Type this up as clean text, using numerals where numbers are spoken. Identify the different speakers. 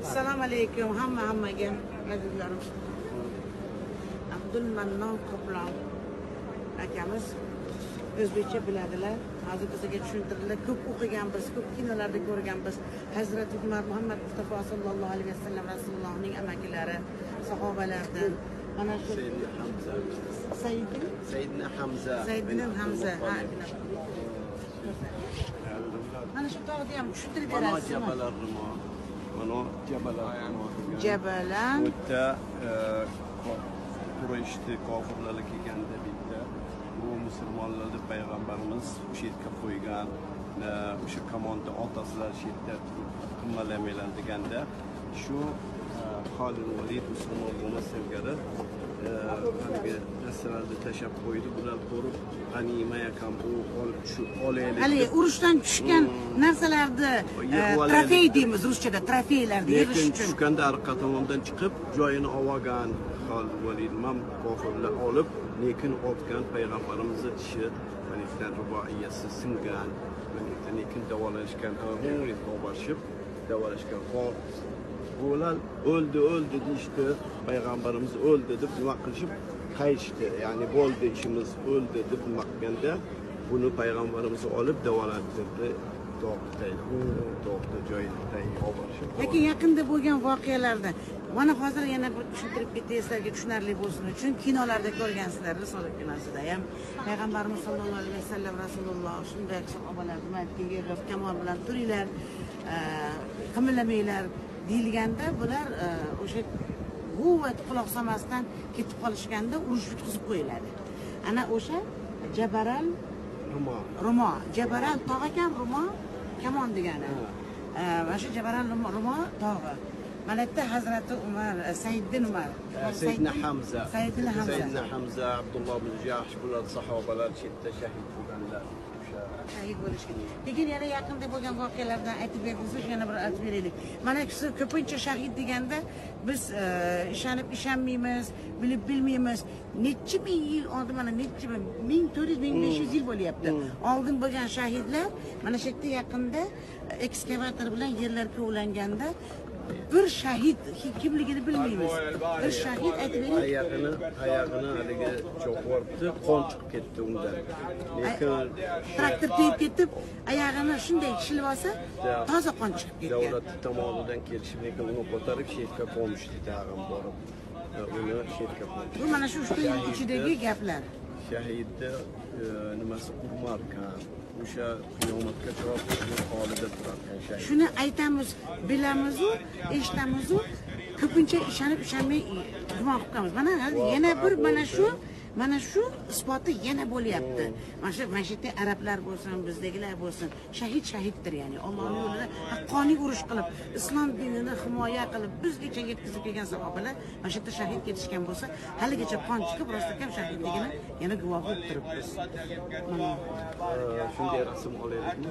Speaker 1: Assalomu alaykum hammaga azizlarim. Abdulmannon Qoplon akamiz o'zbekcha biladilar. Hozir bizga tushuntirdilar. Ko'p o'qiganmiz, ko'p kinolarda ko'rganmiz. Hazrat Umar Muhammad Mustafa sallallohu alayhi vasallam Rasulullohning amakilari, sahobalardan. Mana shu Sayyidina Hamza. Mana shu tog'ni ham tushuntirib berasiz.
Speaker 2: Mana
Speaker 1: Jabalan.
Speaker 2: O'tda Qurayshni kofirlarga kelganda bitta bu musulmonlarni payg'ambarimiz o'sha yerga qo'ygan o'sha kamonda otasilar shu yerda qimmalamanglar deganda shu Xolid Valid musulmon bo'lmasa ilgari haligi narsalarni tashlab qo'ydi. Bular ko'rib g'anima ekan bu olib tushib olaylik.
Speaker 1: Hali urushdan tushgan narsalarni trofey deymiz ruschada, trofeylarni yig'ish
Speaker 2: Lekin
Speaker 1: uchun.
Speaker 2: tushganda orqa tomondan chiqib joyini olgan Xolid Valid ham kofirlar olib, lekin otgan payg'ambarimizning tishi malikdan ruboiyasi singan, malikdan lekin davolashgan umrit borishib davolashgan bular o'ldi deyishdi, payg'ambarimiz o'ldi deb nima qilishib qaytishdi. Ya'ni bo'ldi ishimiz o'ldi deb nima qilganda buni payg'ambarimiz olib davolattirdi. To'xta joyida olib.
Speaker 1: Lekin yaqinda bo'lgan voqealarda mana hozir yana bir tushuntirib ketay, sizlarga tushunarli bo'lsin uchun kinolarda ko'rgansizlar, Risolat kinosida ham payg'ambarimiz sollallohu alayhi vasallam Rasululloh shunday sahobalar ummatiga yig'ib kamol bilan turinglar, qimillamanglar deyilganda bular o'sha quvvat quloq solmasdan ketib qolishganda urush bitkazib qo'yiladi. Ana o'sha Jabaral Rumo, Jabaral tog' ekan, Rumo kamon degani. Mana shu Jabaral Rumo tog'i. Mana yerda Hazrati Umar, Sayyidina
Speaker 2: Hamza, Abdulloh ibn Jahsh bular sahobalar chetda shahid bo'lganlar.
Speaker 1: Shahid bo'lishgan. Lekin yana yaqinda bo'lgan voqealardan aytib bersangiz, yana bir aytib beraylik. Mana shu ko'pincha shahid deganda biz ishonmaymiz, bilib bilmaymiz. Necha ming yil oldin, mana necha 1400-1500 yil bo'lyapti. Oldin bo'lgan shahidlar mana shu yerda yaqinda ekskavator bilan yerlar kovlanganda bir shahid kimligini bilmaymiz. Bir shahid aytib bering.
Speaker 2: Oyog'ini haligi cho'qvoribdi, qon chiqib ketdi undan. Lekin
Speaker 1: traktor tegib ketib, oyog'ini shunday shilib olsa, toza qon chiqib ketgan.
Speaker 2: Davlat tomonidan kelishib, lekin uni ko'tarib shetga qo'yishdi, tag'in borib. Uni shetga qo'ydi.
Speaker 1: Bu mana shu yil ichidagi gaplar.
Speaker 2: Shahidni nimasi Umar kan. O'sha qiyomatgacha holida turarkan shahid.
Speaker 1: Shuni aytamiz, bilamiz-u, eshitamiz-u, ko'pincha ishonib-ishonmay gumon qilib qolamiz. Mana yana bir mana shu isboti yana bo'lyapti. Mana shu yerda arablar bo'lsin, bizdagilar bo'lsin, shahiddir, ya'ni Allohning yo'lida haqqoniy urush qilib, islom dinini himoya qilib, bizgacha yetkazib kelgan sahobalar mana shu yerda shahid ketishgan bo'lsa, haligacha qon chiqib, rostdan shahidligini yana guvoh bo'lib turibmiz.
Speaker 2: Shunday rasm olaylikmi?